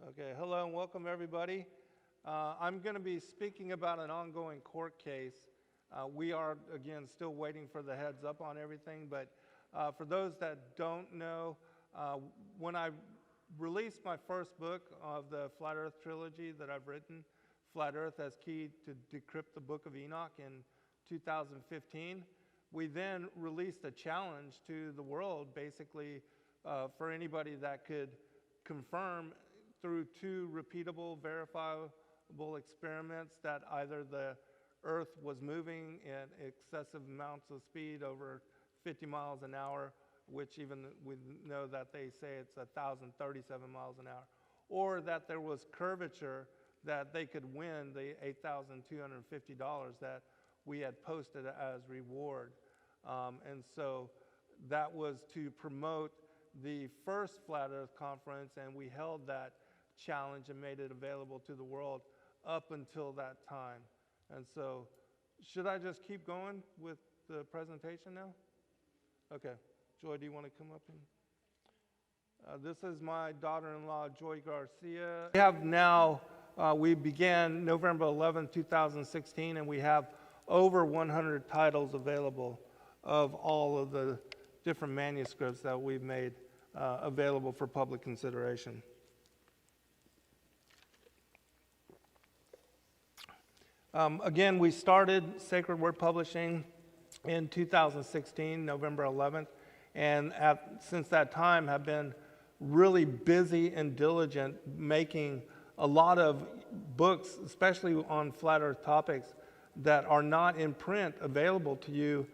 Okay, hello and welcome everybody. I'm going to be speaking about an ongoing court case. We are, again, still waiting for the heads up on everything, but for those that don't know, when I released my first book of the Flat Earth trilogy that I've written, Flat Earth as Key to Decrypt the Book of Enoch in 2015, we then released a challenge to the world, basically, for anybody that could confirm through two repeatable, verifiable experiments that either the Earth was moving at excessive amounts of speed over 50 miles an hour, which even we know that they say it's 1,037 miles an hour, or that there was curvature that they could win the $8,250 that we had posted as reward. And so that was to promote the first Flat Earth conference, and we held that challenge and made it available to the world up until that time. And so, should I just keep going with the presentation now? Okay. Joy, do you want to come up? This is my daughter-in-law, Joy Garcia. We have now, we began November 11, 2016, and we have over 100 titles available of all of the different manuscripts that we've made available for public consideration. Again, we started Sacred Word Publishing in 2016, November 11th, and since that time have been really busy and diligent making a lot of books, especially on flat earth topics, that are not in print available to you,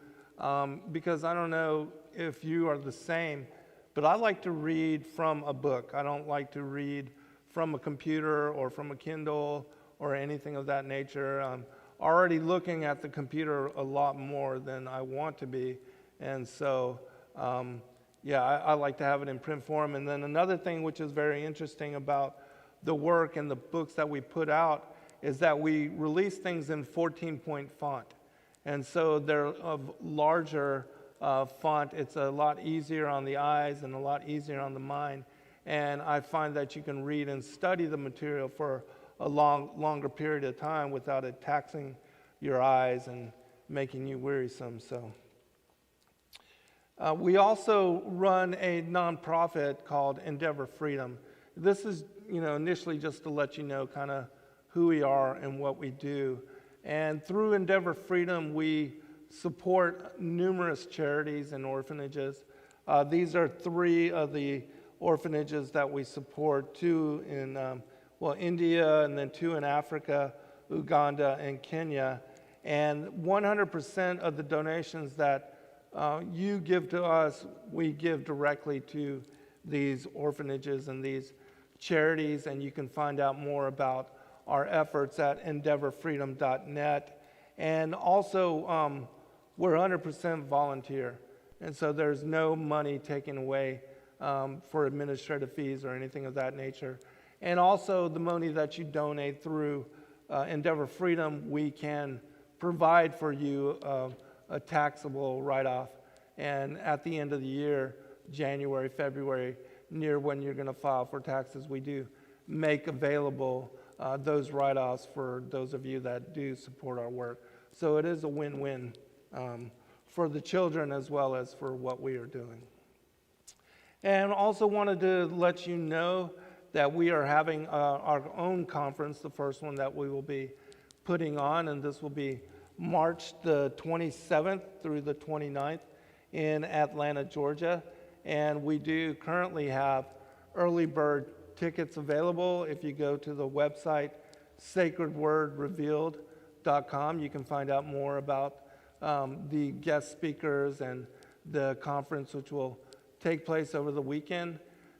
because I don't know if you are the same, but I like to read from a book. I don't like to read from a computer or from a Kindle or anything of that nature. I'm already looking at the computer a lot more than I want to be. And so, I like to have it in print form. And then another thing which is very interesting about the work and the books that we put out is that we release things in 14-point font. And so they're of larger font. It's a lot easier on the eyes and a lot easier on the mind. And I find that you can read and study the material for a longer period of time without it taxing your eyes and making you wearisome. So, we also run a nonprofit called Endeavor Freedom. This is, initially just to let you know kind of who we are and what we do. And through Endeavor Freedom, we support numerous charities and orphanages. These are three of the orphanages that we support, two in India, and then two in Africa, Uganda, and Kenya. And 100% of the donations that you give to us, we give directly to these orphanages and these charities, and you can find out more about our efforts at endeavorfreedom.net. And also, we're 100% volunteer, and so there's no money taken away for administrative fees or anything of that nature. And also the money that you donate through Endeavor Freedom, we can provide for you a taxable write-off. And at the end of the year, January, February, near when you're going to file for taxes, we do make available those write-offs for those of you that do support our work. So it is a win-win for the children as well as for what we are doing. And also wanted to let you know that we are having our own conference, the first one that we will be putting on, and this will be March the 27th through the 29th in Atlanta, Georgia. And we do currently have early bird tickets available. If you go to the website sacredwordrevealed.com, you can find out more about the guest speakers and the conference, which will take place over the weekend.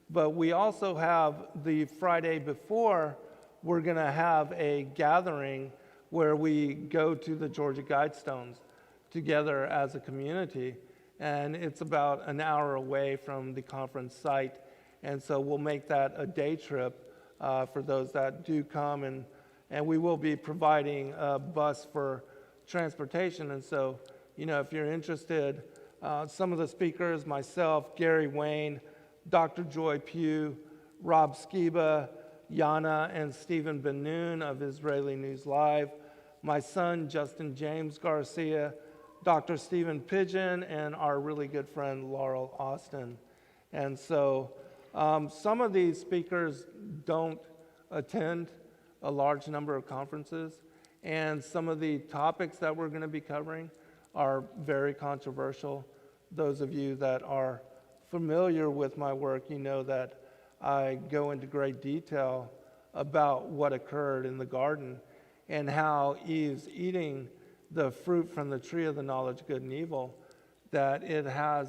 But we also have the Friday before, we're going to have a gathering where we go to the Georgia Guidestones together as a community. And it's about an hour away from the conference site. And so we'll make that a day trip for those that do come. And we will be providing a bus for transportation. And so, if you're interested, some of the speakers, myself, Gary Wayne, Dr. Joy Pugh, Rob Skiba, Yana and Stephen Ben-Nun of Israeli News Live, my son, Justin James Garcia, Dr. Stephen Pidgeon, and our really good friend, Laurel Austin. And so some of these speakers don't attend a large number of conferences, and some of the topics that we're going to be covering are very controversial. Those of you that are familiar with my work, you know that I go into great detail about what occurred in the garden and how Eve's eating the fruit from the tree of the knowledge of good and evil, that it has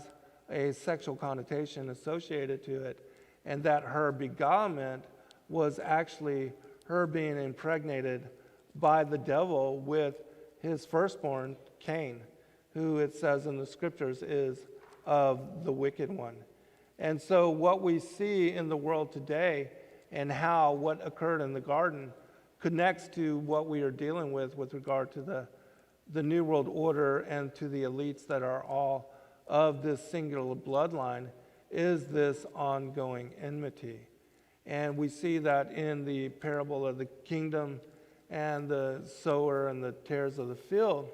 a sexual connotation associated to it, and that her beguilement was actually her being impregnated by the devil with his firstborn, Cain, who it says in the scriptures is of the wicked one. And so what we see in the world today and how what occurred in the garden connects to what we are dealing with regard to the New World Order and to the elites that are all of this singular bloodline, is this ongoing enmity. And we see that in the parable of the kingdom and the sower and the tares of the field,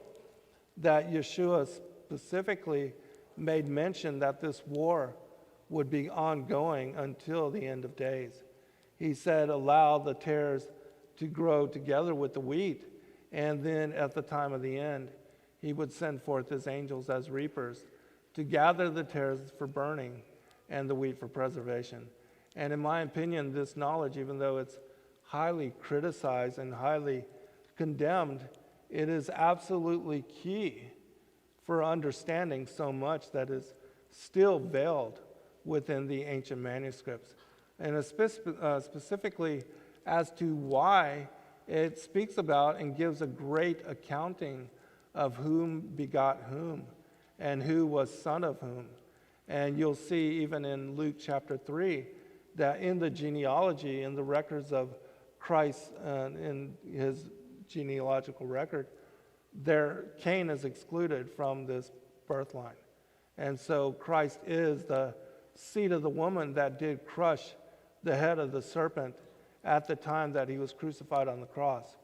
that Yeshua specifically made mention that this war would be ongoing until the end of days. He said, allow the tares to grow together with the wheat, and then at the time of the end, he would send forth his angels as reapers to gather the tares for burning and the wheat for preservation. And in my opinion, this knowledge, even though it's highly criticized and highly condemned, it is absolutely key for understanding so much that is still veiled within the ancient manuscripts. And specifically as to why it speaks about and gives a great accounting of whom begot whom and who was son of whom. And you'll see even in Luke chapter 3 that in the genealogy, in the records of Christ, in his genealogical record, Cain is excluded from this birth line. And so Christ is the seed of the woman that did crush the head of the serpent at the time that he was crucified on the cross.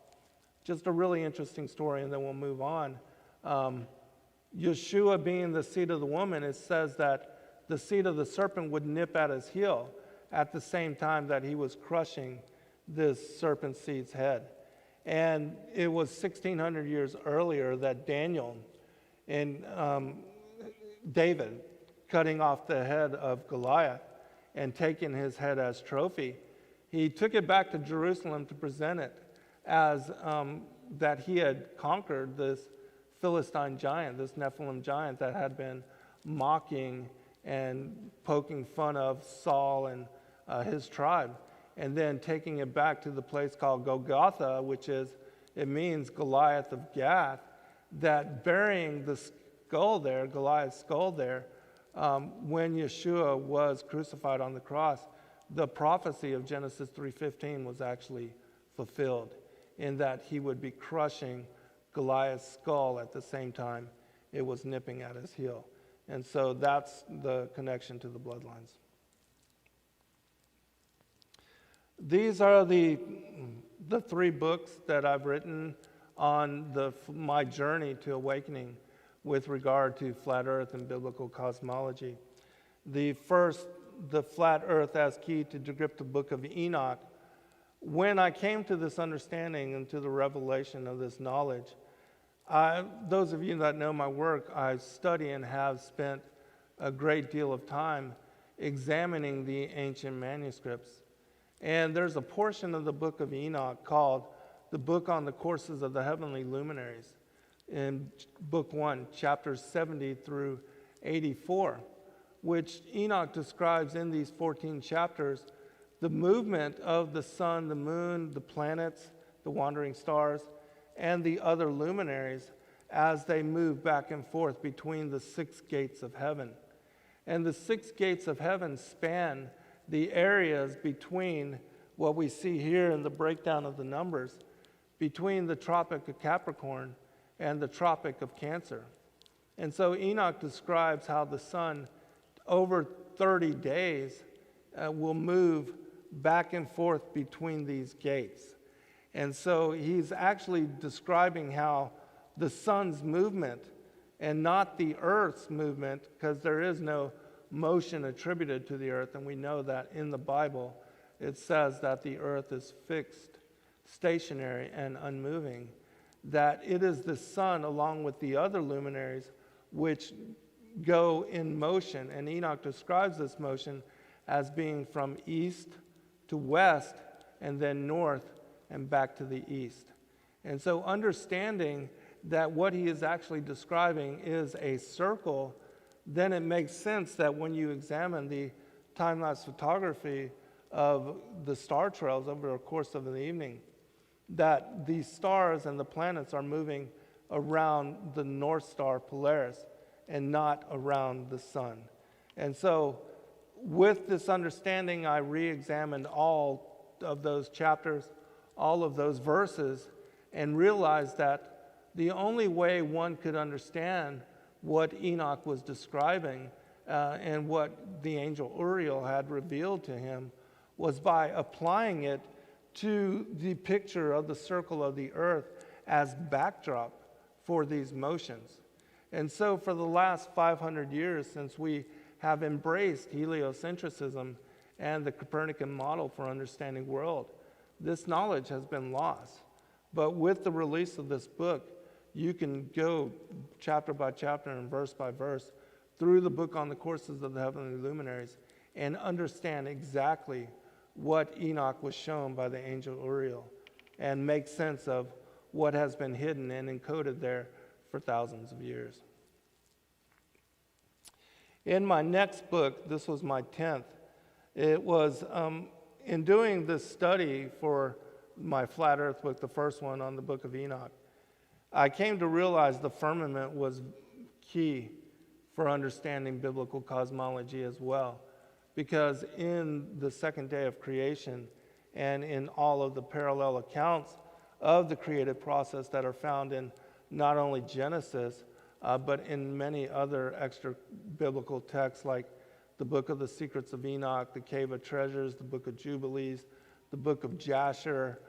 Just a really interesting story, and then we'll move on. Yeshua being the seed of the woman, it says that the seed of the serpent would nip at his heel at the same time that he was crushing this serpent seed's head. And it was 1,600 years earlier that Daniel and David, cutting off the head of Goliath and taking his head as trophy, he took it back to Jerusalem to present it as that he had conquered this Philistine giant, this Nephilim giant that had been mocking and poking fun of Saul and his tribe, and then taking it back to the place called Golgotha, which is, it means Goliath of Gath, that burying the skull there, Goliath's skull there, when Yeshua was crucified on the cross, the prophecy of Genesis 3:15 was actually fulfilled, in that he would be crushing Goliath's skull at the same time it was nipping at his heel. And so that's the connection to the bloodlines. These are the three books that I've written on my journey to awakening with regard to flat earth and biblical cosmology. The first, The Flat Earth as Key to Decrypt the Book of Enoch. When I came to this understanding and to the revelation of this knowledge, those of you that know my work, I study and have spent a great deal of time examining the ancient manuscripts. And there's a portion of the book of Enoch called the Book on the Courses of the Heavenly Luminaries, in Book 1, chapters 70 through 84, which Enoch describes in these 14 chapters the movement of the sun, the moon, the planets, the wandering stars, and the other luminaries as they move back and forth between the 6 gates of heaven. And the 6 gates of heaven span the areas between what we see here in the breakdown of the numbers, between the Tropic of Capricorn and the Tropic of Cancer. And so Enoch describes how the sun, over 30 days, will move back and forth between these gates. And so he's actually describing how the sun's movement and not the earth's movement, because there is no motion attributed to the earth, and we know that in the Bible it says that the earth is fixed, stationary, and unmoving, that it is the sun along with the other luminaries which go in motion. And Enoch describes this motion as being from east to west and then north and back to the east. And so understanding that what he is actually describing is a circle, then it makes sense that when you examine the time-lapse photography of the star trails over the course of the evening, that the stars and the planets are moving around the North Star Polaris and not around the sun. And so with this understanding, I re-examined all of those chapters, all of those verses, and realized that the only way one could understand what Enoch was describing and what the angel Uriel had revealed to him was by applying it to the picture of the circle of the earth as backdrop for these motions. And so for the last 500 years, since we have embraced heliocentrism and the Copernican model for understanding world, this knowledge has been lost. But with the release of this book, you can go chapter by chapter and verse by verse through the book on the courses of the heavenly luminaries and understand exactly what Enoch was shown by the angel Uriel and make sense of what has been hidden and encoded there for thousands of years. In my next book, this was my 10th, it was in doing this study for my Flat Earth book, the first one on the book of Enoch, I came to realize the firmament was key for understanding biblical cosmology as well. Because in the second day of creation and in all of the parallel accounts of the creative process that are found in not only Genesis, but in many other extra biblical texts like the book of the Secrets of Enoch, the Cave of Treasures, the book of Jubilees, the book of Jasher,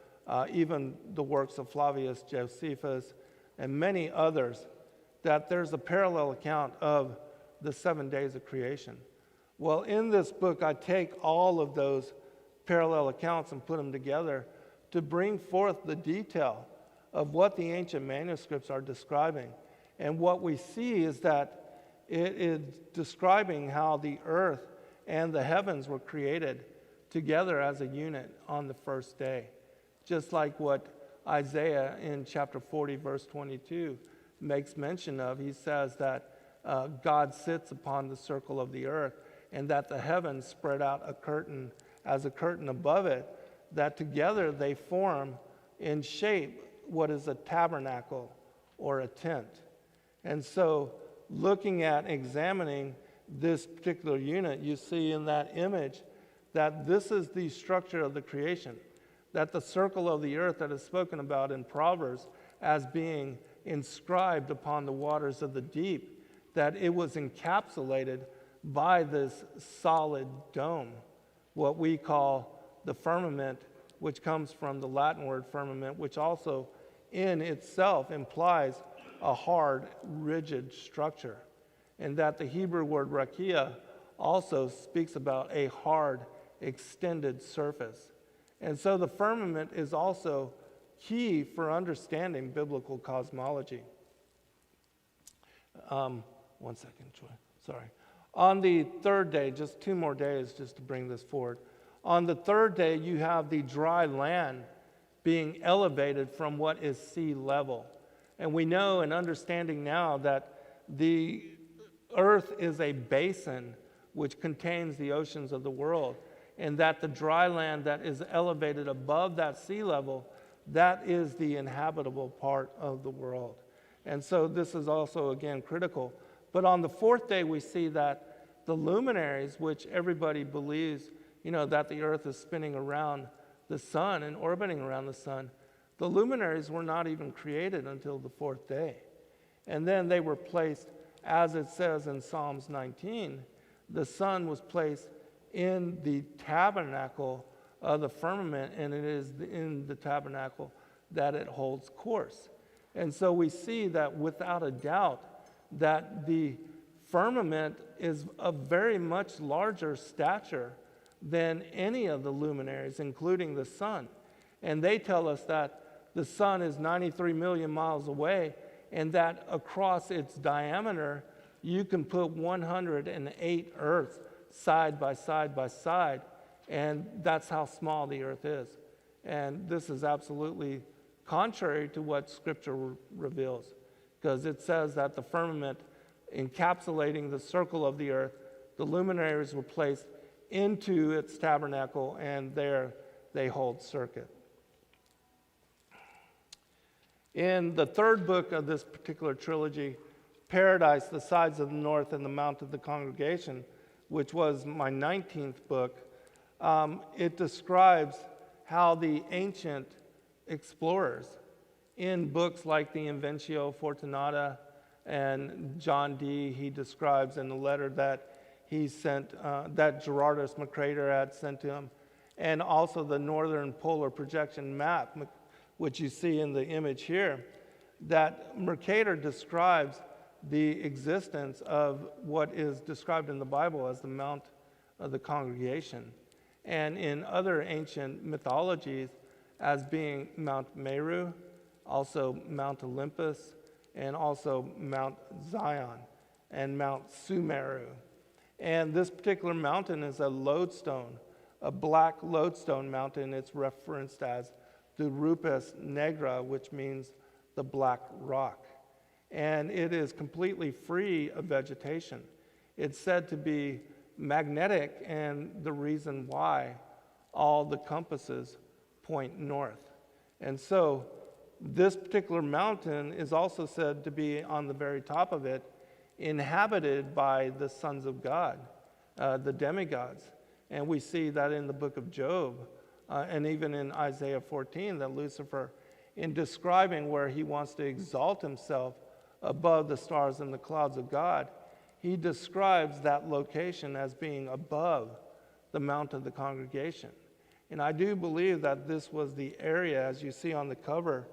even the works of Flavius Josephus, and many others, that there's a parallel account of the 7 days of creation. Well, in this book, I take all of those parallel accounts and put them together to bring forth the detail of what the ancient manuscripts are describing. And what we see is that it is describing how the earth and the heavens were created together as a unit on the first day. Just like what Isaiah in chapter 40, verse 22 makes mention of. He says that God sits upon the circle of the earth, and that the heavens spread out a curtain above it, that together they form in shape what is a tabernacle or a tent. And so looking at examining this particular unit, you see in that image that this is the structure of the creation, that the circle of the earth that is spoken about in Proverbs as being inscribed upon the waters of the deep, that it was encapsulated by this solid dome, what we call the firmament, which comes from the Latin word firmament, which also in itself implies a hard, rigid structure. And that the Hebrew word rakia also speaks about a hard, extended surface. And so the firmament is also key for understanding biblical cosmology. 1 second, Joy. Sorry. On the third day, just 2 more days just to bring this forward. On the third day, you have the dry land being elevated from what is sea level. And we know and understanding now that the earth is a basin which contains the oceans of the world, and that the dry land that is elevated above that sea level, that is the inhabitable part of the world. And so this is also, again, critical. But on the fourth day, we see that the luminaries, which everybody believes, that the earth is spinning around the sun and orbiting around the sun, the luminaries were not even created until the fourth day. And then they were placed, as it says in Psalms 19, the sun was placed in the tabernacle of the firmament, and it is in the tabernacle that it holds course. And so we see that without a doubt that the firmament is of very much larger stature than any of the luminaries, including the sun. And they tell us that the sun is 93 million miles away, and that across its diameter, you can put 108 Earths side by side by side, and that's how small the Earth is. And this is absolutely contrary to what Scripture reveals, because it says that the firmament encapsulating the circle of the Earth, the luminaries were placed into its tabernacle, and there they hold circuit. In the third book of this particular trilogy, Paradise, the Sides of the North, and the Mount of the Congregation, which was my 19th book, it describes how the ancient explorers in books like the Invencio Fortunata and John Dee, he describes in the letter that he sent, that Gerardus Mercator had sent to him, and also the Northern Polar Projection Map, which you see in the image here, that Mercator describes the existence of what is described in the Bible as the Mount of the Congregation, and in other ancient mythologies as being Mount Meru, also Mount Olympus, and also Mount Zion and Mount Sumeru. And this particular mountain is a lodestone, a black lodestone mountain. It's referenced as the Rupes Negra, which means the black rock. And it is completely free of vegetation. It's said to be magnetic, and the reason why all the compasses point north. And so this particular mountain is also said to be on the very top of it, inhabited by the sons of God, the demigods. And we see that in the book of Job, and even in Isaiah 14, that Lucifer, in describing where he wants to exalt himself above the stars and the clouds of God, he describes that location as being above the Mount of the Congregation. And I do believe that this was the area, as you see on the cover,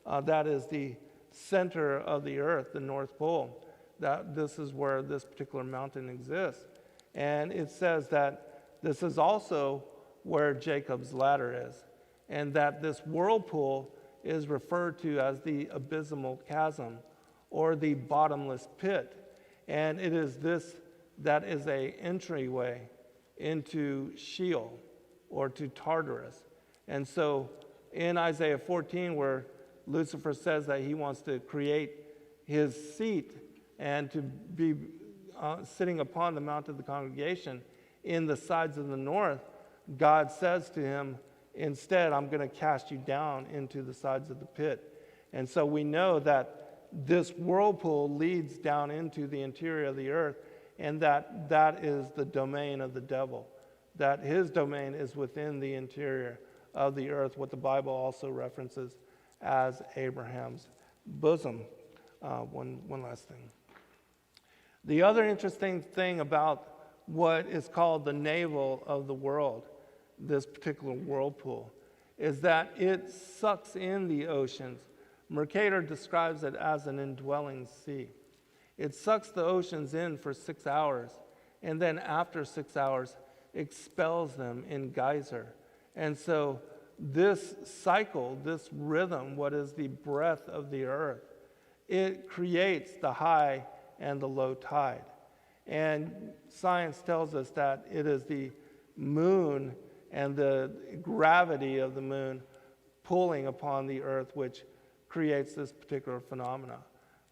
that is the center of the earth, the North Pole, that this is where this particular mountain exists. And it says that this is also where Jacob's ladder is, and that this whirlpool is referred to as the abysmal chasm or the bottomless pit. And it is this that is an entryway into Sheol or to Tartarus. And so in Isaiah 14, where Lucifer says that he wants to create his seat and to be sitting upon the Mount of the Congregation in the sides of the north, God says to him, instead, I'm going to cast you down into the sides of the pit. And so we know that this whirlpool leads down into the interior of the earth, and that is the domain of the devil, that his domain is within the interior of the earth, what the Bible also references as Abraham's bosom. One last thing. The other interesting thing about what is called the navel of the world, this particular whirlpool, is that it sucks in the oceans. Mercator describes it as an indwelling sea. It sucks the oceans in for 6 hours, and then after 6 hours, expels them in geyser. And so this cycle, this rhythm, what is the breath of the earth, it creates the high and the low tide. And science tells us that it is the moon and the gravity of the moon pulling upon the earth which creates this particular phenomena.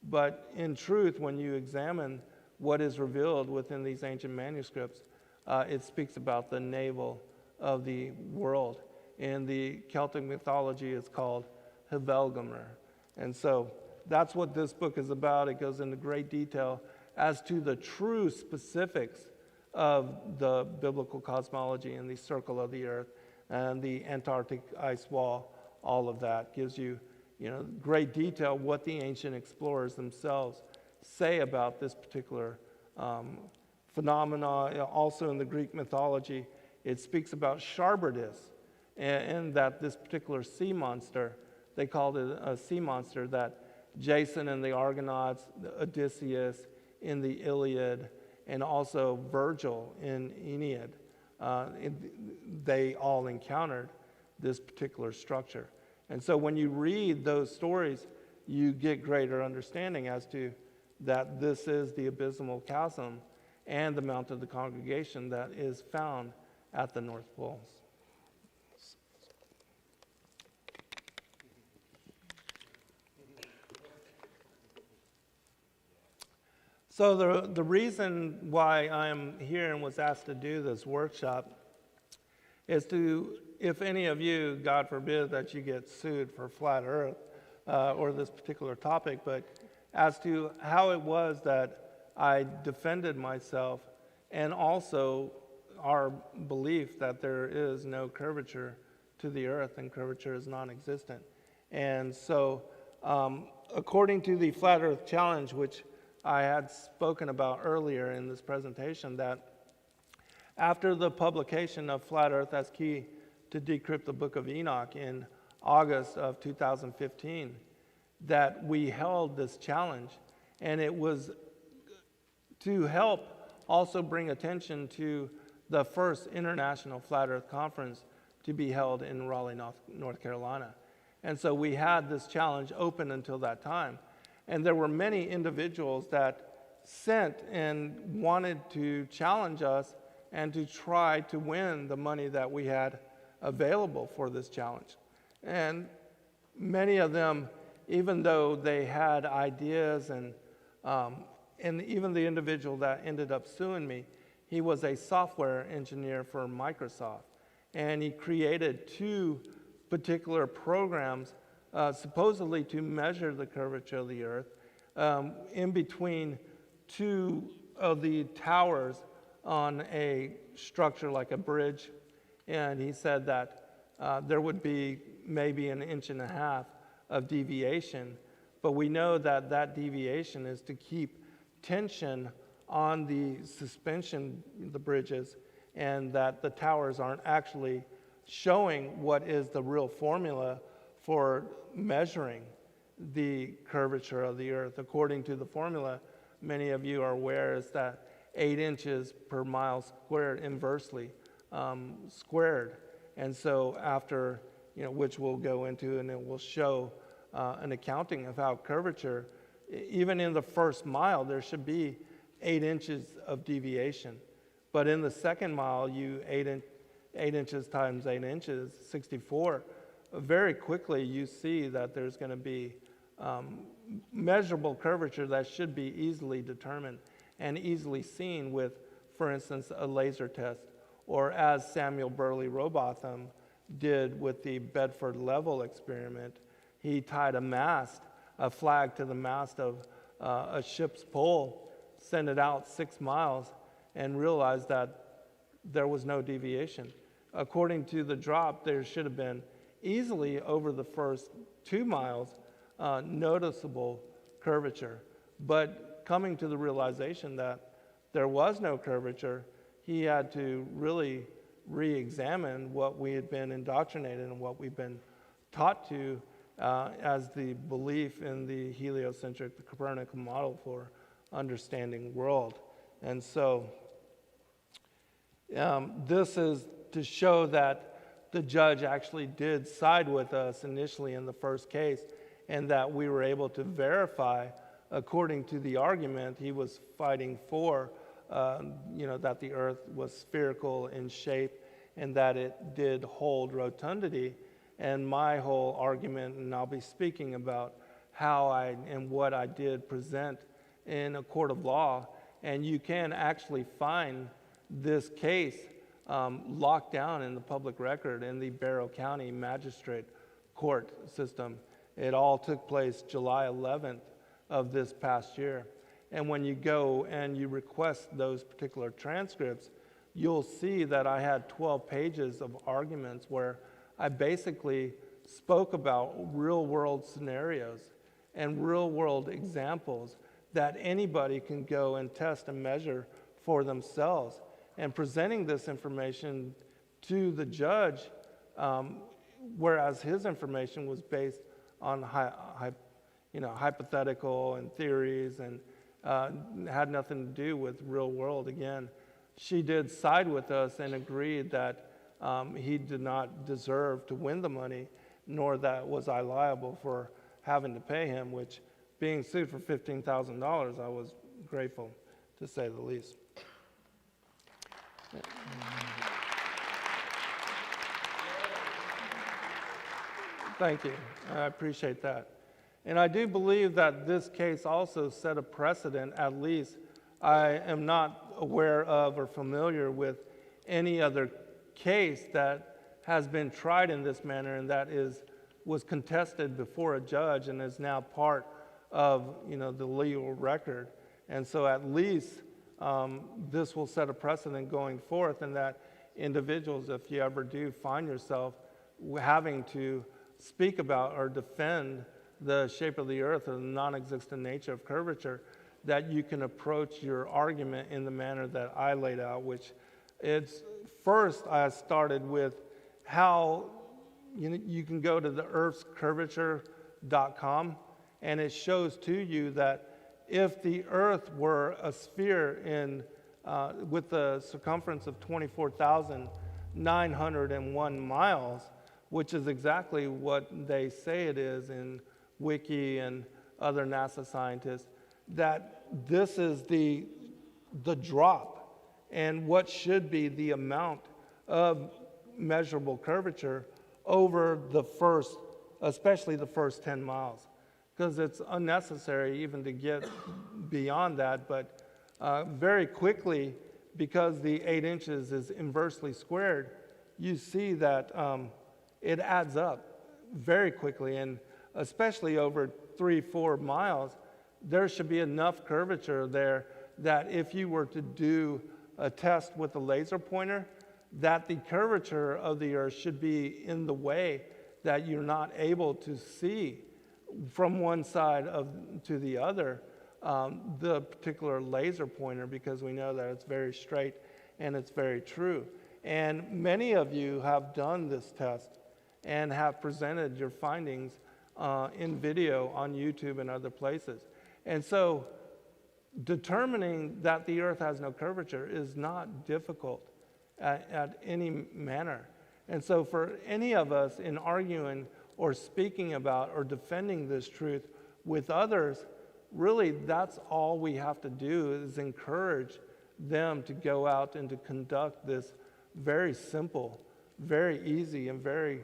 But in truth, when you examine what is revealed within these ancient manuscripts, it speaks about the navel of the world. In the Celtic mythology, it's called Hvelgumr. And so that's what this book is about. It goes into great detail as to the true specifics of the biblical cosmology and the circle of the earth and the Antarctic ice wall. All of that gives you, great detail what the ancient explorers themselves say about this particular phenomena. Also in the Greek mythology, it speaks about Sharbardus, and that this particular sea monster, they called it a sea monster, that Jason and the Argonauts, Odysseus in the Iliad, and also Virgil in Aeneid, they all encountered this particular structure. And so when you read those stories, you get greater understanding as to that this is the abysmal chasm and the Mount of the Congregation that is found at the North Pole. So the reason why I'm here and was asked to do this workshop is to, if any of you, God forbid that you get sued for flat earth or this particular topic, but as to how it was that I defended myself, and also our belief that there is no curvature to the earth and curvature is non-existent. And so according to the Flat Earth Challenge, which I had spoken about earlier in this presentation, that after the publication of Flat Earth as Key to Decrypt the Book of Enoch in August of 2015, that we held this challenge, and it was to help also bring attention to the first International Flat Earth Conference to be held in Raleigh, North Carolina. And so we had this challenge open until that time. And there were many individuals that sent and wanted to challenge us and to try to win the money that we had available for this challenge. And many of them, even though they had ideas, and even the individual that ended up suing me, he was a software engineer for Microsoft. And he created 2 particular programs supposedly to measure the curvature of the earth in between 2 of the towers on a structure like a bridge. And he said that there would be maybe 1.5 inches of deviation, but we know that that deviation is to keep tension on the suspension, the bridges, and that the towers aren't actually showing what is the real formula for measuring the curvature of the earth. According to the formula, many of you are aware, is that 8 inches per mile squared inversely squared. And so after, which we'll go into, and it will show an accounting of how curvature, even in the first mile, there should be 8 inches of deviation. But in the second mile, 8 inches times 8 inches, 64. Very quickly, you see that there's going to be measurable curvature that should be easily determined and easily seen with, for instance, a laser test, or as Samuel Burley Robotham did with the Bedford level experiment. He tied a flag to the mast of a ship's pole, sent it out 6 miles, and realized that there was no deviation. According to the drop, there should have been easily over the first 2 miles noticeable curvature. But coming to the realization that there was no curvature, he had to really re-examine what we had been indoctrinated and what we've been taught to as the belief in the heliocentric, the Copernican model for understanding world. And so this is to show that the judge actually did side with us initially in the first case, and that we were able to verify, according to the argument he was fighting for, that the earth was spherical in shape and that it did hold rotundity. And my whole argument, and I'll be speaking about how I and what I did present in a court of law, and you can actually find this case locked down in the public record in the Barrow County Magistrate Court system. It all took place July 11th of this past year. And when you go and you request those particular transcripts, you'll see that I had 12 pages of arguments where I basically spoke about real-world scenarios and real-world examples that anybody can go and test and measure for themselves. And presenting this information to the judge whereas his information was based on hypothetical and theories and had nothing to do with real world. Again, she did side with us and agreed that he did not deserve to win the money, nor that was I liable for having to pay him, which, being sued for $15,000, I was grateful, to say the least. Thank you. I appreciate that. And I do believe that this case also set a precedent. At least I am not aware of or familiar with any other case that has been tried in this manner and that was contested before a judge and is now part of the legal record. And so at least this will set a precedent going forth, and that individuals, if you ever do find yourself having to speak about or defend the shape of the earth or the non-existent nature of curvature, that you can approach your argument in the manner that I laid out, which it's first I started with how you can go to the earthscurvature.com, and it shows to you that if the earth were a sphere with a circumference of 24,901 miles, which is exactly what they say it is in Wiki and other NASA scientists, that this is the drop and what should be the amount of measurable curvature over especially the first 10 miles, because it's unnecessary even to get beyond that. But very quickly, because the 8 inches is inversely squared, you see that it adds up very quickly, and especially over 3-4 miles, there should be enough curvature there that if you were to do a test with a laser pointer, that the curvature of the earth should be in the way that you're not able to see from one side to the other the particular laser pointer, because we know that it's very straight and it's very true. And many of you have done this test and have presented your findings in video on YouTube and other places. And so determining that the earth has no curvature is not difficult at any manner. And so for any of us in arguing or speaking about or defending this truth with others, really that's all we have to do is encourage them to go out and to conduct this very simple, very easy, and very,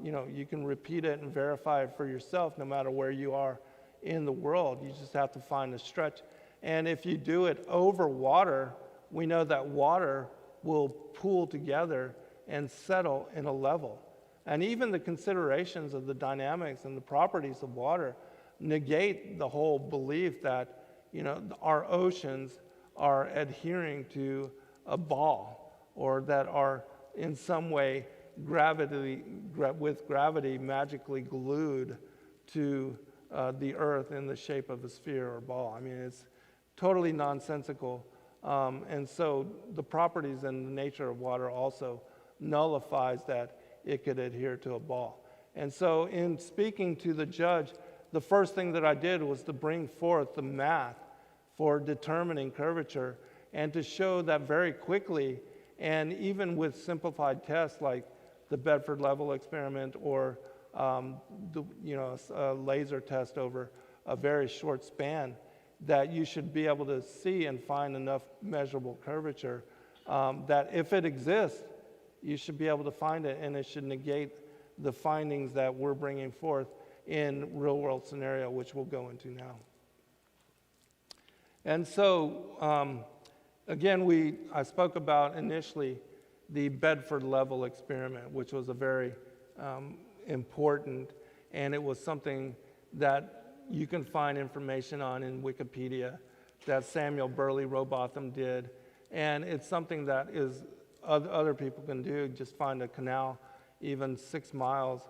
you can repeat it and verify it for yourself no matter where you are in the world. You just have to find a stretch. And if you do it over water, we know that water will pool together and settle in a level. And even the considerations of the dynamics and the properties of water negate the whole belief that, our oceans are adhering to a ball, or that are in some way with gravity magically glued to the earth in the shape of a sphere or ball. I mean, it's totally nonsensical. And so the properties and the nature of water also nullifies that it could adhere to a ball. And so in speaking to the judge, the first thing that I did was to bring forth the math for determining curvature and to show that very quickly, and even with simplified tests like the Bedford level experiment or a laser test over a very short span, that you should be able to see and find enough measurable curvature that if it exists, you should be able to find it, and it should negate the findings that we're bringing forth in real-world scenario, which we'll go into now. And so, again, I spoke about initially the Bedford level experiment, which was a very important, and it was something that you can find information on in Wikipedia that Samuel Burley Robotham did, and it's something that is other people can do. Just find a canal, even 6 miles.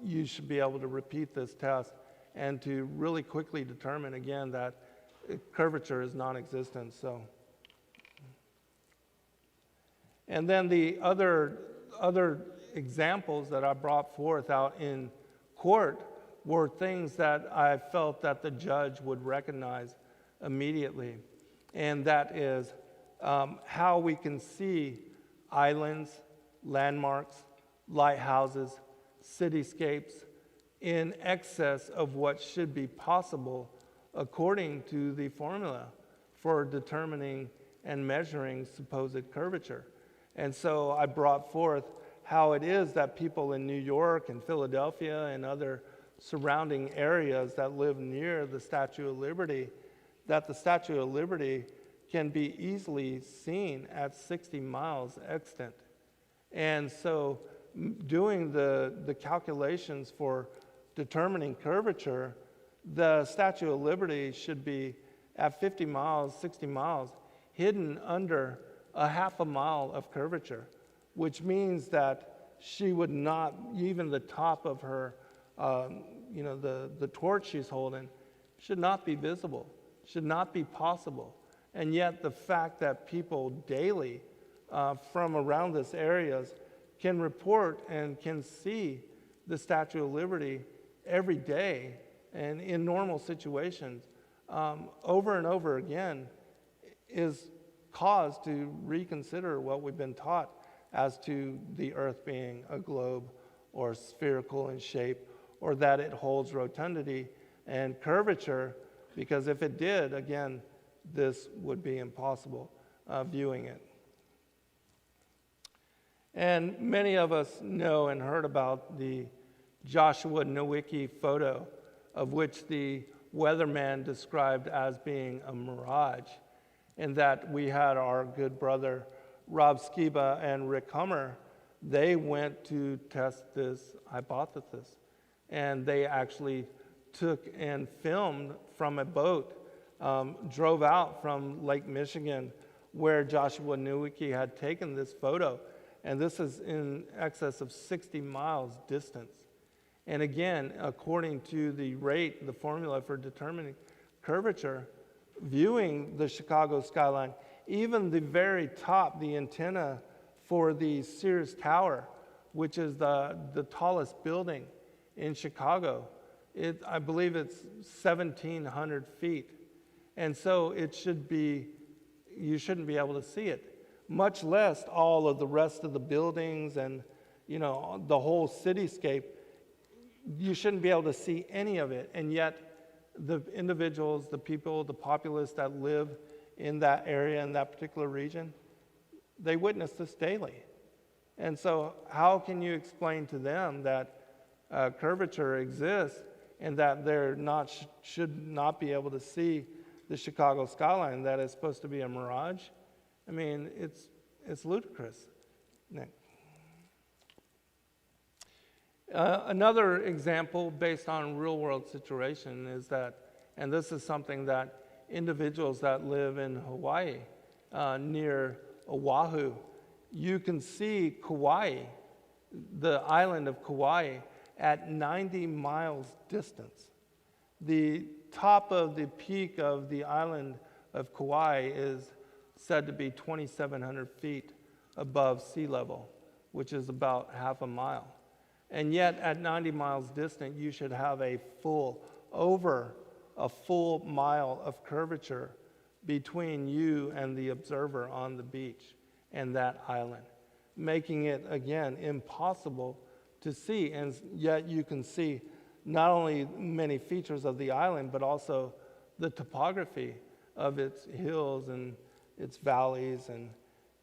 You should be able to repeat this test and to really quickly determine again that curvature is non-existent. So, and then the other examples that I brought forth out in court were things that I felt that the judge would recognize immediately. And that is how we can see islands, landmarks, lighthouses, cityscapes in excess of what should be possible according to the formula for determining and measuring supposed curvature. And so I brought forth how it is that people in New York and Philadelphia and other surrounding areas that live near the Statue of Liberty, that the Statue of Liberty can be easily seen at 60 miles extent. And so doing the calculations for determining curvature, the Statue of Liberty should be at 50 miles, 60 miles, hidden under a half a mile of curvature, which means that she would not, even the top of her, the torch she's holding, should not be visible, should not be possible. And yet the fact that people daily from around this areas can report and can see the Statue of Liberty every day and in normal situations over and over again is cause to reconsider what we've been taught as to the earth being a globe or spherical in shape, or that it holds rotundity and curvature, because if it did, again, this would be impossible viewing it. And many of us know and heard about the Joshua Nowicki photo, of which the weatherman described as being a mirage, and that we had our good brother Rob Skiba and Rick Hummer. They went to test this hypothesis, and they actually took and filmed from a boat, drove out from Lake Michigan where Joshua Nowicki had taken this photo, and this is in excess of 60 miles distance. And again, according to the formula for determining curvature, viewing the Chicago skyline, even the very top, the antenna for the Sears Tower, which is the tallest building in Chicago, I believe it's 1,700 feet. And so you shouldn't be able to see it, much less all of the rest of the buildings and, the whole cityscape. You shouldn't be able to see any of it. And yet the individuals, the people, the populace that live in that area, in that particular region, they witness this daily. And so how can you explain to them that curvature exists and that they're should not be able to see the Chicago skyline, that is supposed to be a mirage? I mean, it's ludicrous. Nick. Another example based on real-world situation is that, and this is something that individuals that live in Hawaii, near Oahu, you can see Kauai, the island of Kauai, at 90 miles distance. The top of the peak of the island of Kauai is said to be 2,700 feet above sea level, which is about half a mile. And yet at 90 miles distant, you should have over a full mile of curvature between you and the observer on the beach and that island, making it, again, impossible to see. And yet you can see not only many features of the island, but also the topography of its hills and its valleys.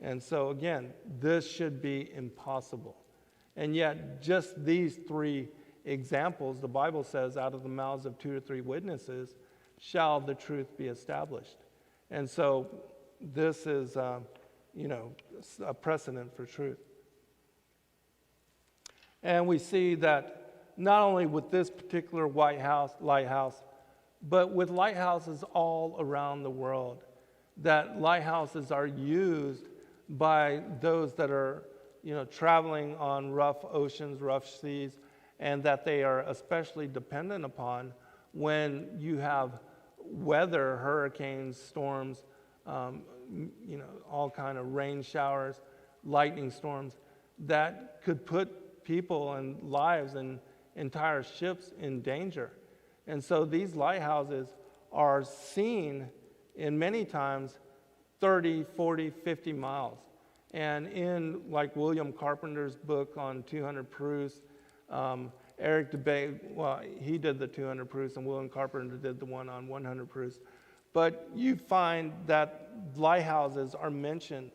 And so, again, this should be impossible. And yet, just these three examples, the Bible says, out of the mouths of 2 or 3 witnesses shall the truth be established. And so this is, a precedent for truth. And we see that not only with this particular lighthouse, but with lighthouses all around the world, that lighthouses are used by those that are traveling on rough oceans, rough seas, and that they are especially dependent upon when you have weather, hurricanes, storms, all kind of rain showers, lightning storms. that could put people and lives and entire ships in danger. And so these lighthouses are seen in many times 30, 40, 50 miles. And in like William Carpenter's book on 200 Proust, Eric DeBay, well, he did the 200 Proust, and William Carpenter did the one on 100 Proust. But you find that lighthouses are mentioned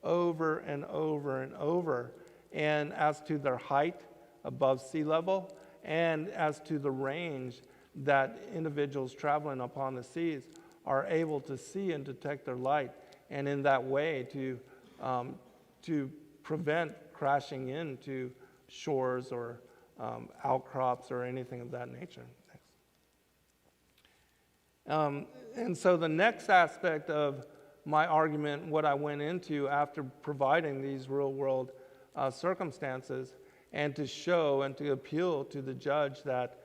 over and over and over, and as to their height above sea level, and as to the range that individuals traveling upon the seas are able to see and detect their light, and in that way to prevent crashing into shores or outcrops or anything of that nature. And so the next aspect of my argument, what I went into after providing these real-world circumstances, and to show and to appeal to the judge that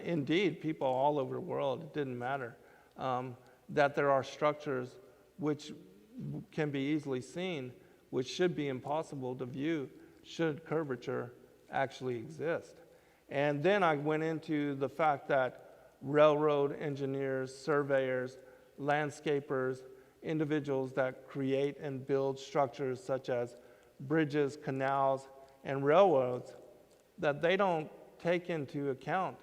indeed people all over the world, it didn't matter, that there are structures which can be easily seen, which should be impossible to view should curvature actually exist. And then I went into the fact that railroad engineers, surveyors, landscapers, individuals that create and build structures such as bridges, canals, and railroads, that they don't take into account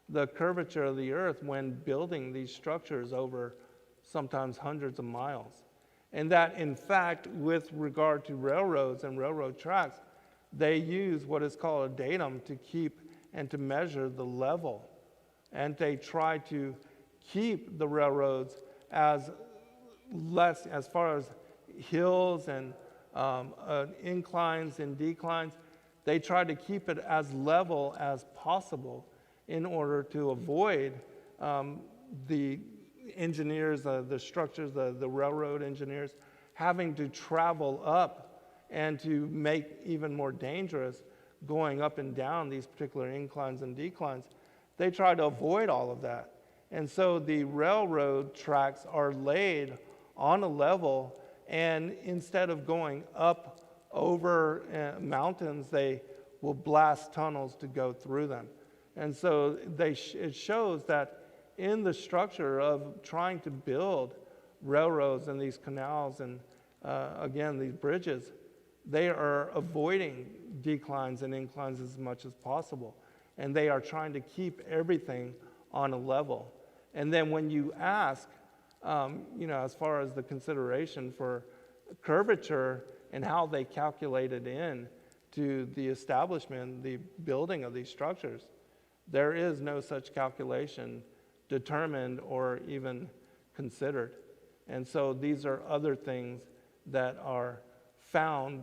the curvature of the earth when building these structures over sometimes hundreds of miles. And that, in fact, with regard to railroads and railroad tracks, they use what is called a datum to keep and to measure the level. And they try to keep the railroads as less, as far as hills and inclines and declines, they try to keep it as level as possible in order to avoid the engineers, the structures, the railroad engineers, having to travel up and to make even more dangerous going up and down these particular inclines and declines. They try to avoid all of that. And so the railroad tracks are laid on a level, and instead of going up over mountains, they will blast tunnels to go through them. And so it shows that in the structure of trying to build railroads and these canals and, again, these bridges, they are avoiding declines and inclines as much as possible. And they are trying to keep everything on a level. And then when you ask, as far as the consideration for curvature and how they calculate it in to the establishment, the building of these structures, there is no such calculation determined or even considered. And so these are other things that are found,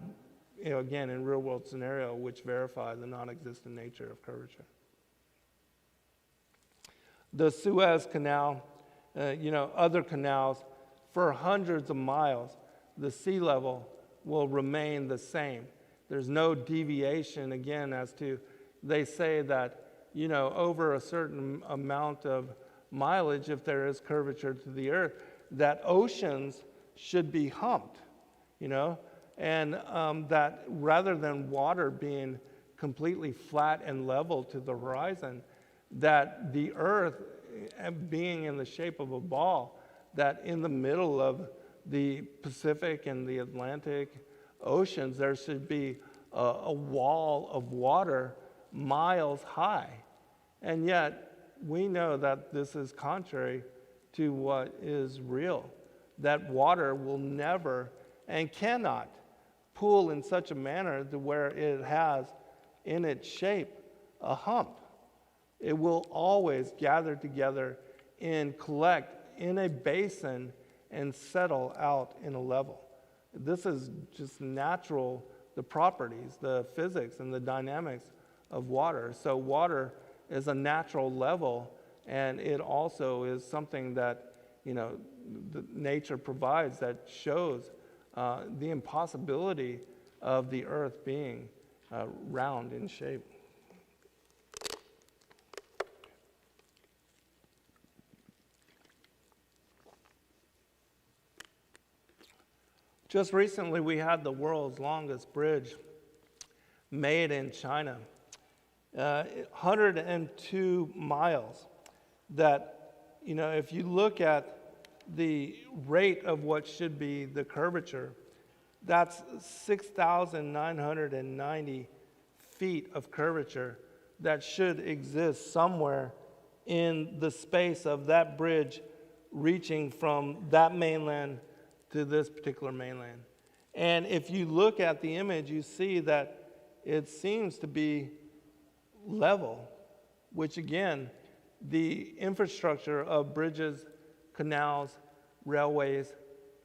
again, in real-world scenario, which verify the non-existent nature of curvature. The Suez Canal, other canals, for hundreds of miles, the sea level will remain the same. There's no deviation, again, as to, they say that, over a certain amount of mileage, if there is curvature to the earth, that oceans should be humped, and that rather than water being completely flat and level to the horizon, that the earth, being in the shape of a ball, that in the middle of the Pacific and the Atlantic oceans, there should be a wall of water miles high. And yet, we know that this is contrary to what is real, that water will never and cannot pool in such a manner to where it has in its shape a hump. It will always gather together and collect in a basin and settle out in a level. This is just natural, the properties, the physics and the dynamics of water. So water is a natural level, and it also is something that, the nature provides that shows the impossibility of the earth being round in shape. Just recently, we had the world's longest bridge made in China. 102 miles that, if you look at the rate of what should be the curvature, that's 6,990 feet of curvature that should exist somewhere in the space of that bridge reaching from that mainland to this particular mainland. And if you look at the image, you see that it seems to be level, which again, the infrastructure of bridges, canals, railways,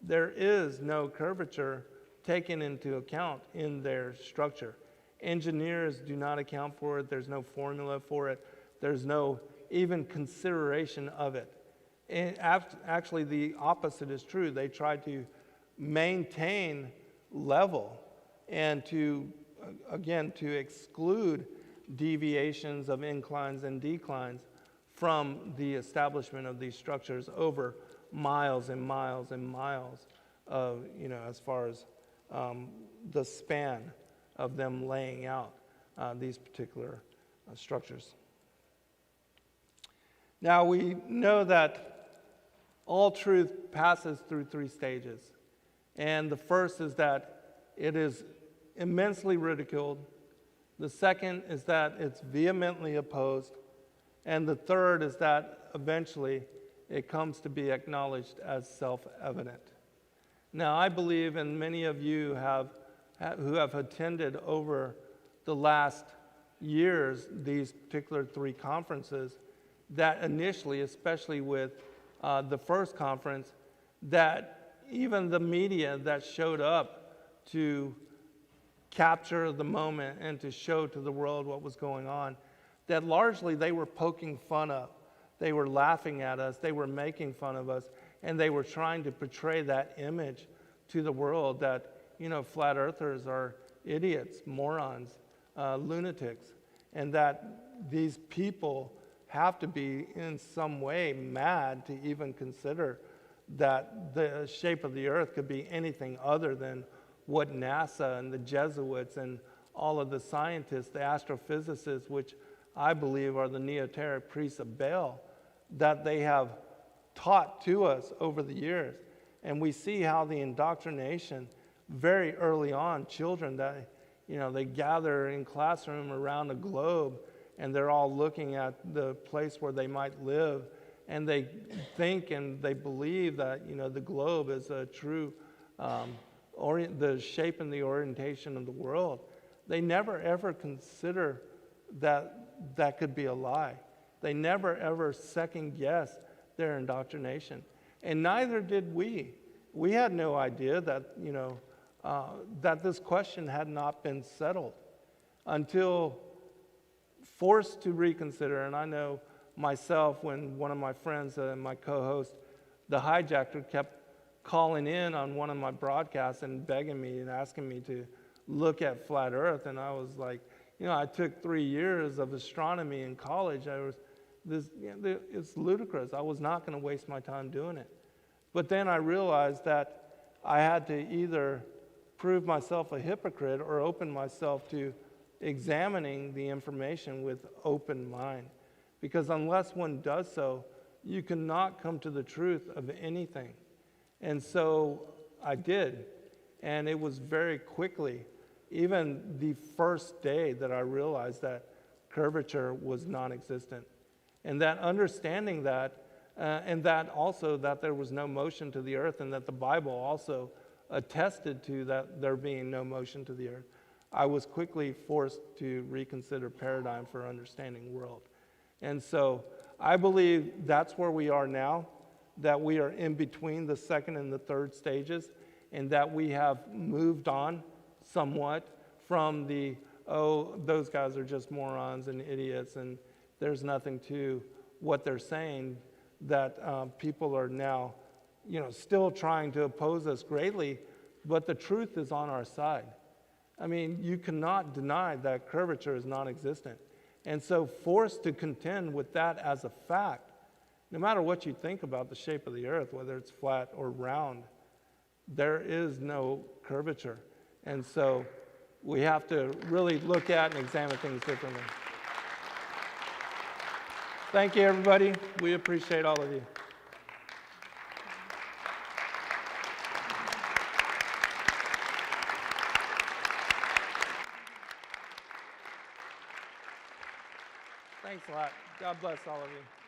there is no curvature taken into account in their structure. Engineers do not account for it. There's no formula for it. There's no even consideration of it. And actually, the opposite is true. They try to maintain level and to exclude deviations of inclines and declines from the establishment of these structures over miles and miles and miles of, as far as the span of them laying out these particular structures. Now, we know that all truth passes through three stages. And the first is that it is immensely ridiculed. The second is that it's vehemently opposed. And the third is that eventually it comes to be acknowledged as self-evident. Now, I believe, and many of you who have attended over the last years these particular three conferences, that initially, especially with the first conference, that even the media that showed up to capture the moment and to show to the world what was going on, that largely they were poking fun of. They were laughing at us, they were making fun of us, and they were trying to portray that image to the world that, flat earthers are idiots, morons, lunatics, and that these people have to be in some way mad to even consider that the shape of the earth could be anything other than what NASA and the Jesuits and all of the scientists, the astrophysicists, which I believe are the neoteric priests of Baal, that they have taught to us over the years. And we see how the indoctrination very early on, children that, they gather in classroom around the globe and they're all looking at the place where they might live, and they think and they believe that, the globe is a true, the shape and the orientation of the world. They never ever consider that could be a lie. They never ever second guess their indoctrination. And neither did we. We had no idea that, that this question had not been settled until forced to reconsider. And I know myself, when one of my friends, my co-host, the hijacker, kept calling in on one of my broadcasts and begging me and asking me to look at flat earth. And I was like, I took 3 years of astronomy in college. It's ludicrous. I was not going to waste my time doing it. But then I realized that I had to either prove myself a hypocrite or open myself to examining the information with open mind. Because unless one does so, you cannot come to the truth of anything. And so I did. And it was very quickly, even the first day, that I realized that curvature was non-existent. And that understanding that, and that also that there was no motion to the earth, and that the Bible also attested to that there being no motion to the earth, I was quickly forced to reconsider paradigm for understanding the world. And so I believe that's where we are now, that we are in between the second and the third stages, and that we have moved on somewhat from those guys are just morons and idiots and there's nothing to what they're saying, that people are now, still trying to oppose us greatly, but the truth is on our side. I mean, you cannot deny that curvature is non-existent. And so forced to contend with that as a fact, no matter what you think about the shape of the earth, whether it's flat or round, there is no curvature. And so we have to really look at and examine things differently. Thank you, everybody. We appreciate all of you. Thanks a lot. God bless all of you.